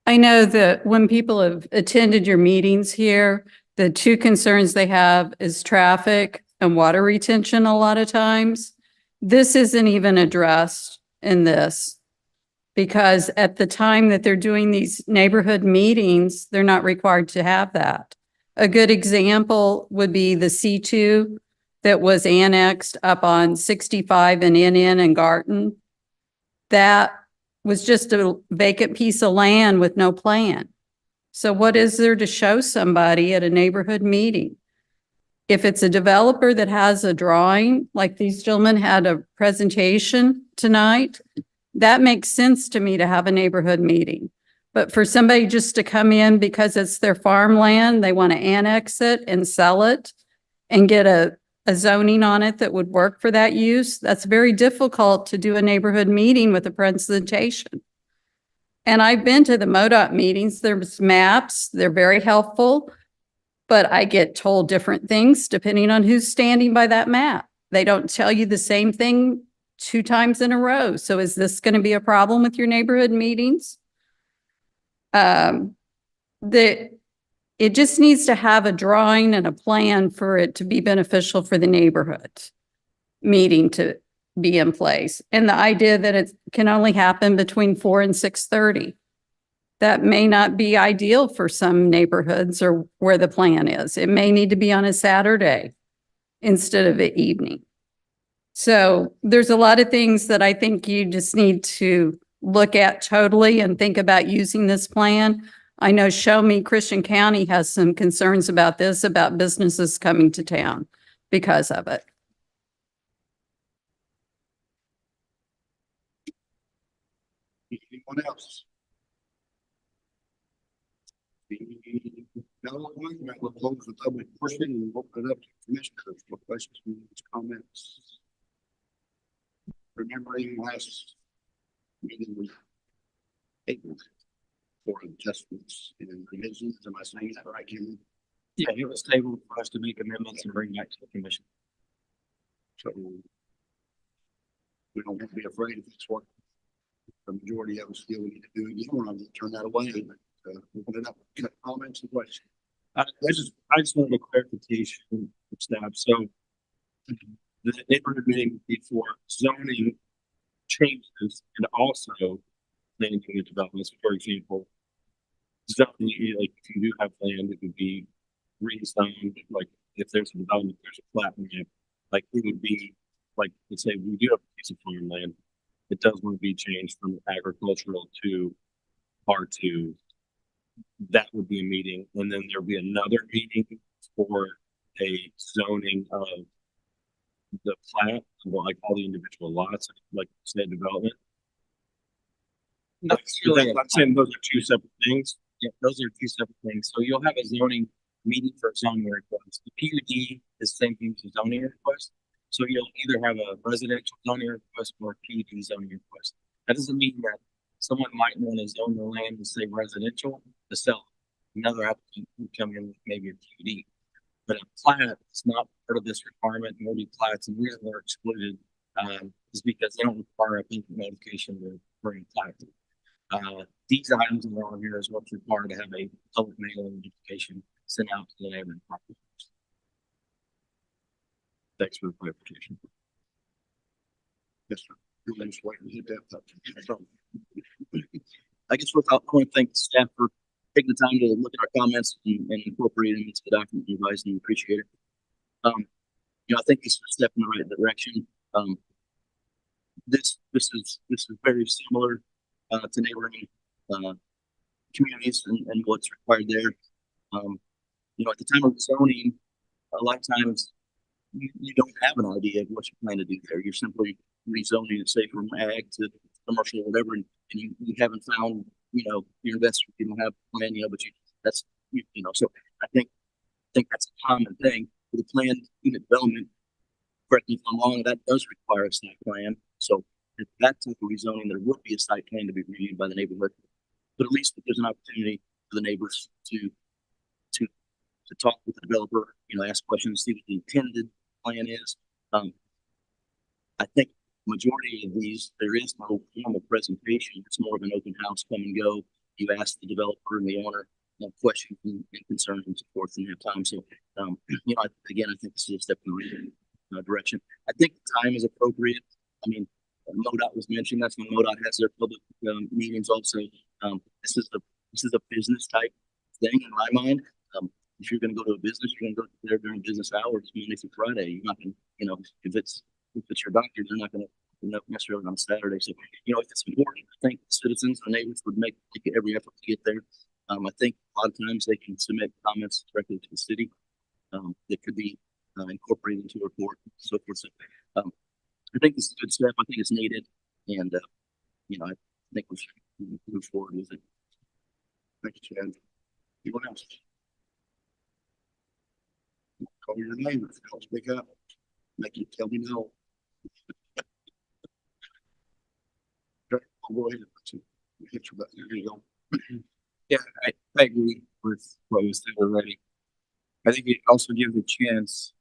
I know that when people have attended your meetings here, the two concerns they have is traffic and water retention a lot of times. This isn't even addressed in this because at the time that they're doing these neighborhood meetings, they're not required to have that. A good example would be the C2 that was annexed up on 65 and NN and Garten. That was just a vacant piece of land with no plan. So what is there to show somebody at a neighborhood meeting? If it's a developer that has a drawing, like these gentlemen had a presentation tonight, that makes sense to me to have a neighborhood meeting. But for somebody just to come in because it's their farmland, they want to annex it and sell it and get a zoning on it that would work for that use, that's very difficult to do a neighborhood meeting with a presentation. And I've been to the MoDOT meetings, there's maps, they're very helpful, but I get told different things depending on who's standing by that map. They don't tell you the same thing 2 times in a row. So is this going to be a problem with your neighborhood meetings? It just needs to have a drawing and a plan for it to be beneficial for the neighborhood meeting to be in place. And the idea that it can only happen between 4 and 6:30. That may not be ideal for some neighborhoods or where the plan is. It may need to be on a Saturday instead of an evening. So there's a lot of things that I think you just need to look at totally and think about using this plan. I know Show Me Christian County has some concerns about this, about businesses coming to town because of it. Anyone else? No, we'll close the public portion and open it up to commissioners for questions, comments. Remembering last meeting we tabled for adjustments and revisions. Am I saying that right, Kim? Yeah, it was tabled for us to make amendments and bring back to the commission. So we don't have to be afraid if it's what the majority of us feel we need to do. You don't want to turn that away, but open it up, comments and questions. I just wanted a clarification from staff. So the neighborhood meeting before zoning changes and also planning and developments, for example, zoning, like if you do have land, it would be rezoned, like if there's a development, there's a plat map, like it would be like, let's say we do have a piece of farmland, it does want to be changed from agricultural to R2. That would be a meeting, and then there'll be another meeting for a zoning of the plat, like all the individual lots, like said development. No, I'm saying those are two separate things. yeah, those are two separate things. So you'll have a zoning meeting for a zoning request. The PUD is the same thing as a zoning request. So you'll either have a residential zoning request or a PUD zoning request. That doesn't mean that someone might want to zone the land to say residential to sell. Another applicant would come in with maybe a PUD. But a plat is not part of this requirement, nor do plats, and the reason they're excluded is because they don't require a public notification to bring a plat. These items that are on here is what's required to have a public mailing notification sent out to the neighboring property. Thanks for the clarification. Yes, sir. You're just waiting to hit that up. I guess without, I want to thank the staff for taking the time to look at our comments and incorporate them into the document you guys, and appreciate it. You know, I think this is a step in the right direction. This is very similar to neighboring communities and what's required there. You know, at the time of zoning, a lot of times you don't have an idea of what you plan to do there. You're simply rezoning it, say from ag to commercial or whatever, and you haven't found, you know, your investor, you don't have a plan, you know, but you know, so I think that's a common thing for the planned unit development. Correct me if I'm wrong, that does require a site plan. So at that type of rezoning, there would be a site plan to be reviewed by the neighborhood. But at least there's an opportunity for the neighbors to talk with the developer, you know, ask questions, see what the intended plan is. I think majority of these, there is no formal presentation. It's more of an open house, come and go. You ask the developer and the owner questions and concerns and so forth, and have time. So, you know, again, I think this is a step in the right direction. I think the time is appropriate. I mean, MoDOT was mentioned. That's when MoDOT has their public meetings. Also, this is a business type thing in my mind. If you're going to go to a business, you're going to go there during business hours, Monday through Friday. You're not going to, you know, if it's your doctor, they're not going to necessarily on Saturday. So, you know, if it's important, I think citizens and neighbors would make every effort to get there. I think a lot of times they can submit comments directly to the city that could be incorporated into a report and so forth. So, I think this is a good step. I think it's needed, and you know, I think we should move forward with it. Thank you, Chad. Anyone else? Call your name. If you don't speak up, make you tell me no. Okay, I'll go ahead and hit your button. Here you go. Yeah, I agree with what you said already. I think it also gives a chance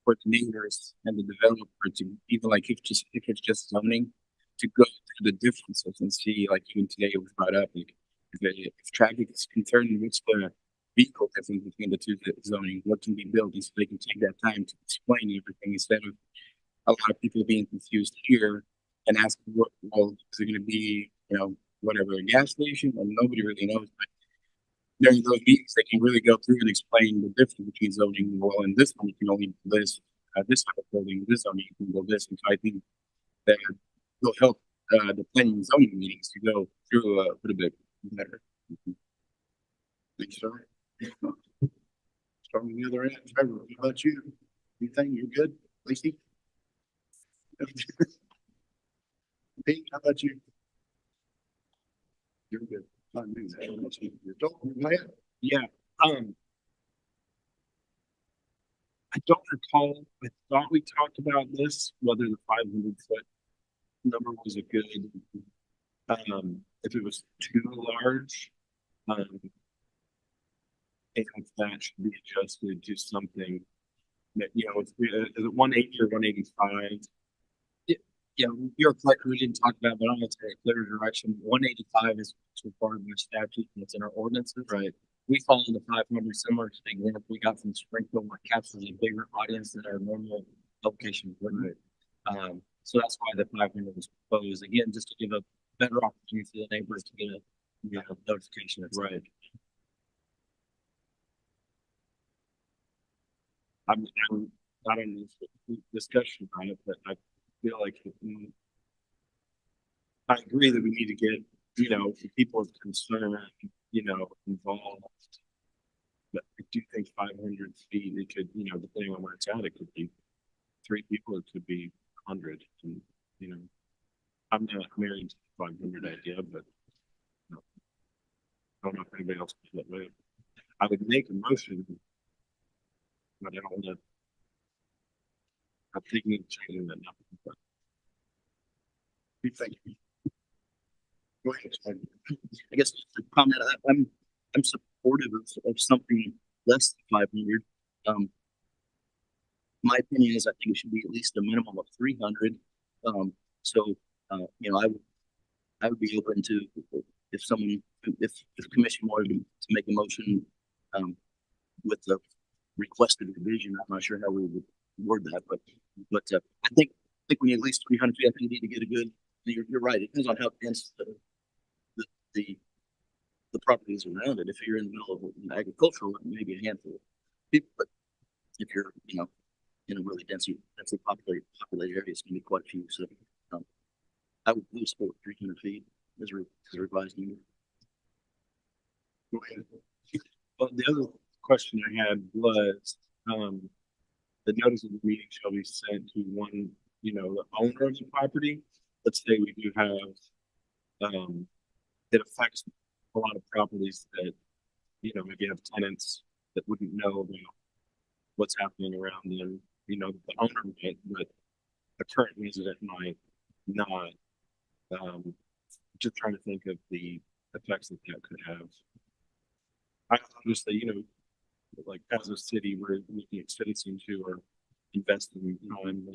for the neighbors and the developer to, even like if it's just zoning, to go through the differences and see, like even today it was brought up, like if traffic is concerned, what's the vehicle difference between the two zoning, what can be built, and so they can take that time to explain everything instead of a lot of people being confused here and asking what, well, is it going to be, you know, whatever, a gas station, and nobody really knows. But during those meetings, they can really go through and explain the difference between zoning. Well, in this one, you can only do this, this type of building, this zoning, you can go this. And so I think that will help the planning and zoning meetings to go through a little bit better. Thanks, sir. Starting the other end, Trevor, how about you? Anything, you're good? Lacey? Pete, how about you? You're good. I knew that. You're talking, go ahead. Yeah, I don't recall, I thought we talked about this, whether the 500-foot number was a good, if it was too large, if that should be adjusted to something that, you know, is it 180 or 185? Yeah, you're correct. We didn't talk about, but I'm going to take a clear direction. 185 is required by statute and it's in our ordinances. Right. We fall into 500, similar to the example we got from Springfield, where it captures a bigger audience than our normal location would. So that's why the 500 was proposed. Again, just to give a better opportunity for the neighbors to get a notification. Right. I'm not in this discussion on it, but I feel like I agree that we need to get, you know, people of concern, you know, involved. But I do think 500 feet, it could, you know, depending on where it's at, it could be 3 people, it could be 100. And, you know, I'm not married to the 500 idea, but you know, I don't know if anybody else feels that way. I would make a motion, but I don't want to. I'm thinking of changing that number. But Thank you. Go ahead. I guess to comment, I'm supportive of something less than 500. My opinion is I think it should be at least a minimum of 300. You know, I would be open to if the commission wanted to make a motion with the requested revision. I'm not sure how we would word that, but I think we need at least 300 feet. I think we need to get a good. You're right. It depends on how dense the properties around it. If you're in the middle of an agricultural, maybe a handful of people, but if you're, you know, in a really densely populated area, it's going to be quite a few. So I would support 300 feet as a revised number. Go ahead. But the other question I had was, the notice of the meeting shall be sent to one, you know, the owner of the property. Let's say we do have, it affects a lot of properties that, you know, maybe have tenants that wouldn't know about what's happening around them. You know, the owner might, but the current resident might not. Just trying to think of the effects that could have. I obviously, you know, like as a city, we're looking at citizens who are investing time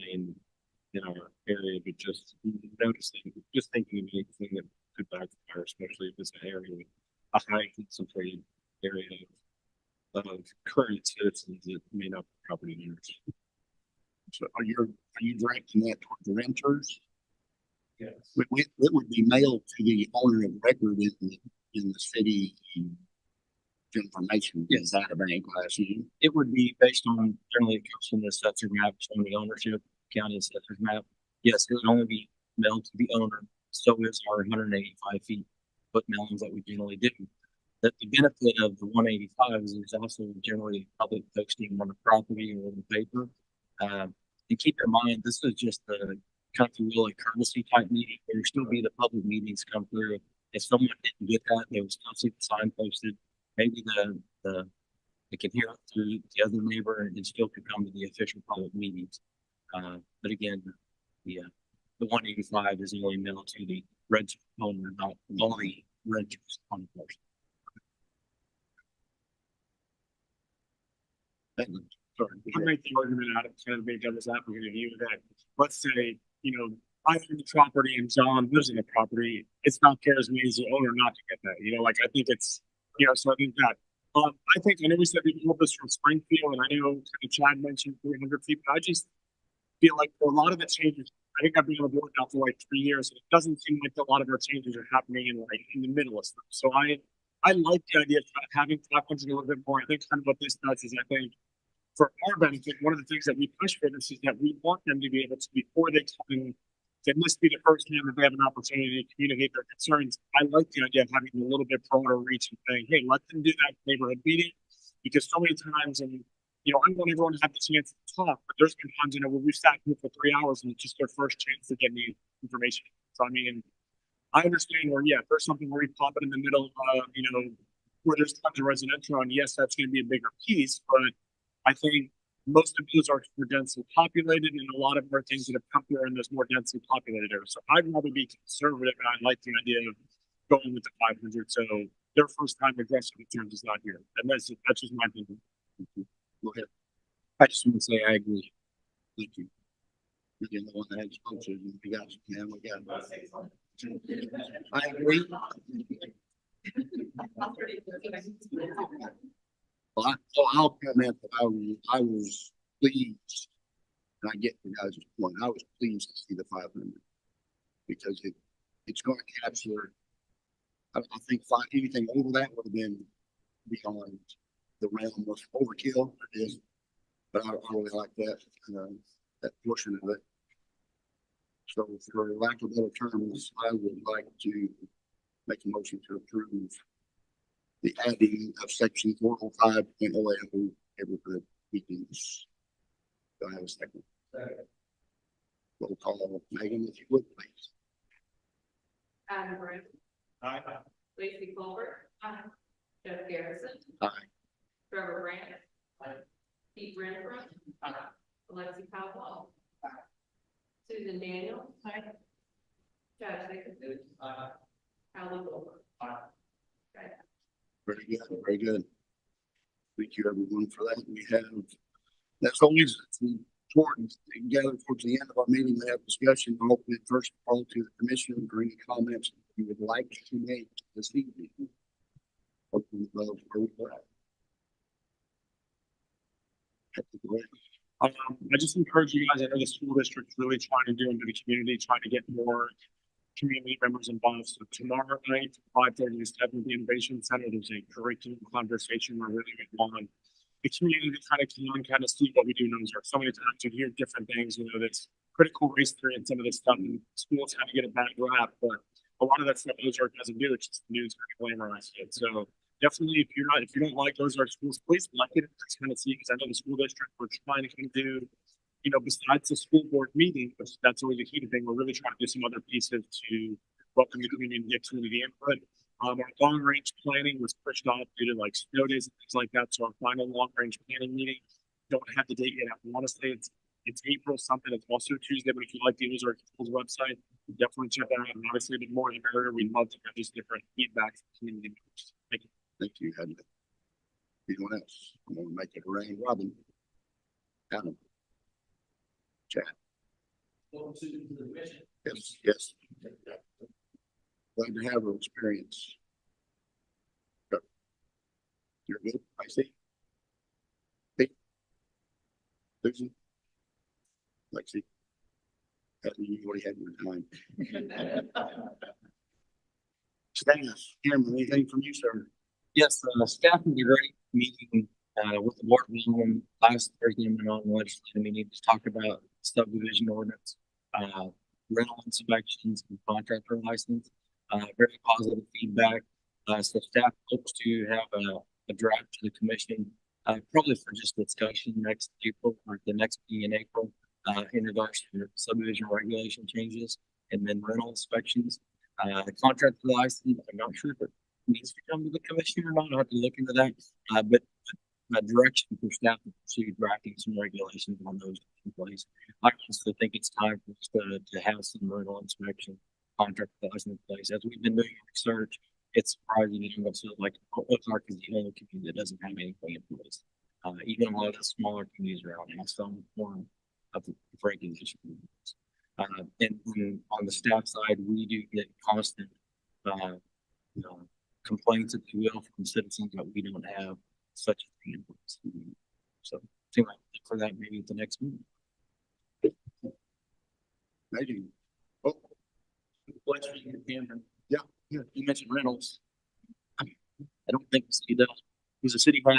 in our area, but just noticing, just thinking of anything that could backfire, especially if it's an area with a high concentrated area of current citizens that may not be property owners. So are you directing that toward the renters? yes. It would be mailed to the owner of record in the city information. Yes. Database, I assume. It would be based on, generally it comes from the assessor map, showing the ownership, county assessor's map. Yes, it would only be mailed to the owner. So is our 185 feet foot mailings that we generally do. That the benefit of the 185 is there's also generally public posting on the property or in the paper. And keep in mind, this is just the kind of really courtesy type meeting. There will still be the public meetings come through. If someone didn't get that, they will still see the sign posted. Maybe they can hear it through the other neighbor and still could come to the official public meetings. But again, the 185 is only mailed to the registered owner, not all the renters on the parcel. Sorry, I make the argument out of trying to be devil's advocate of you that, let's say, you know, I own the property and John lives in the property. It's not fair as me as the owner not to get that. You know, like I think it's, you know, so I think that. I think I know we said we pulled this from Springfield, and I know Chad mentioned 300 feet, but I just feel like for a lot of the changes, I think I've been on the board now for like 3 years, and it doesn't seem like a lot of our changes are happening in the middle of stuff. So I like the idea of having 500 a little bit more. I think kind of what this does is I think for our benefit, one of the things that we push for this is that we want them to be able to, before they come and then this be the first time that they have an opportunity to communicate their concerns. I like the idea of having a little bit broader reach and saying, hey, let them do that neighborhood meeting. Because so many times, and I want everyone to have the chance to talk, but there's been times, where we've sat here for 3 hours and it's just their first chance to get me information. So, I mean, I understand where, yeah, if there's something where you pop it in the middle of, where there's tons of residential, and yes, that's going to be a bigger piece, but I think most of those are more densely populated, and a lot of our things that have come here in those more densely populated areas. So I'd rather be conservative, and I like the idea of going with the 500. So their first time addressing concerns is not here, and that's just my opinion. Go ahead. I just want to say I agree. Thank you. You're the one that had sponsors, and you guys can, we got. I agree. Well, I'll comment that I was pleased, and I get the guys' point. I was pleased to see the 500 because it's going to capture. I think anything over that would have been beyond the realm of overkill. It is, but I really like that that portion of it. So, for lack of better terms, I would like to make a motion to approve the adding of section 405.0 neighborhood meetings. Do I have a second? Roll call, Megan, if you would, please. Adam Brown. Aye. Lacy Culver. Aye. Jeff Garrison. Aye. Trevor Brand. Pete Renfro. Alexi Pavlov. Susan Daniels. Chad Dickinson. Howard Goldberg. Okay. Very good, very good. Thank you everyone for that. We have, that's always towards the end of our meeting, we have discussion. I'll open it first of all to the commission for any comments you would like to make this evening. Open the vote. I just encourage you guys. I know the school district's really trying to do into the community, trying to get more community members involved. So tomorrow night, 5:30 is at the Innovation Center. There's a curriculum conversation we're really going on. The community to kind of see what we do in Ozark. So many times you hear different things, that's critical race theory and some of this stuff, and schools kind of get a bad rap, but a lot of that stuff Ozark doesn't do. It's just the news kind of glamorize it. So definitely, if you don't like Ozark schools, please like it. Just kind of see, because I know the school district, we're trying to do, besides the school board meeting, which that's always a key thing, we're really trying to do some other pieces to welcome the community and get community input. Our long range planning was pushed off due to snow days and things like that. So our final long range planning meeting, don't have the date yet. I want to say it's April something. It's also Tuesday, but if you like the Ozark Schools website, definitely check that out. And obviously, the more the better. We'd love to get just different feedback from community members. Thank you. Thank you, Heather. Anyone else? I'm going to make it a rain robin. Adam. Chad. Yes, yes. Glad to have her experience. Good. You're good, I see. Hey. Susan. Lexi. Heather, you already had your time. Staff, Cameron, anything from you, sir? Yes, staff had a great meeting with the board meeting last Thursday and on the legislative meeting to talk about subdivision ordinance, rental inspections, and contractor license. Very positive feedback. So staff hopes to have a draft to the commission, probably for just discussion next April or the next meeting in April, in regards to subdivision regulation changes and then rental inspections. The contractor license, I'm not sure if it needs to come to the commission or not. I'll have to look into that. But a direction for staff to pursue drafting some regulations on those in place. I also think it's time for us to have some rental inspection contract license in place. As we've been doing research, it's surprising what's like Ozark is the only community that doesn't have anything in place. Even a lot of the smaller communities around have some form of regulation. And on the staff side, we do get constant complaints, if you will, from citizens that we don't have such a thing in place. So I think for that maybe at the next meeting. Megan. Oh. Yeah. You mentioned rentals. I don't think the city does. Does the city have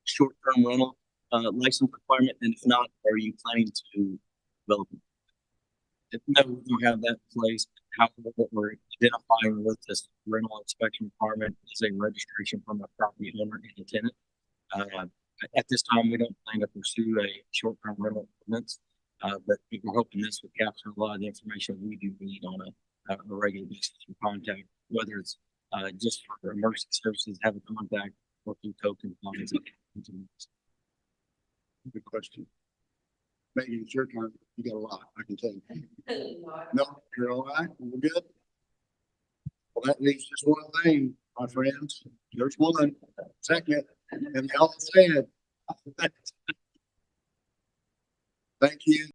short-term rental license requirement? And if not, are you planning to develop it? No, we don't have that in place. However, what we're identifying with this rental inspection requirement is a registration from a property owner and a tenant. At this time, we don't plan to pursue a short-term rental ordinance, but we're hoping this would capture a lot of the information we do need on a regular basis for contact, whether it's just for emergency services, have a contact, or through token. Good question. Megan, it's your turn. You got a lot, I can tell you. No, you're all right. We're good. Well, that leaves just one thing, my friends. There's one, second, and they all said. Thank you.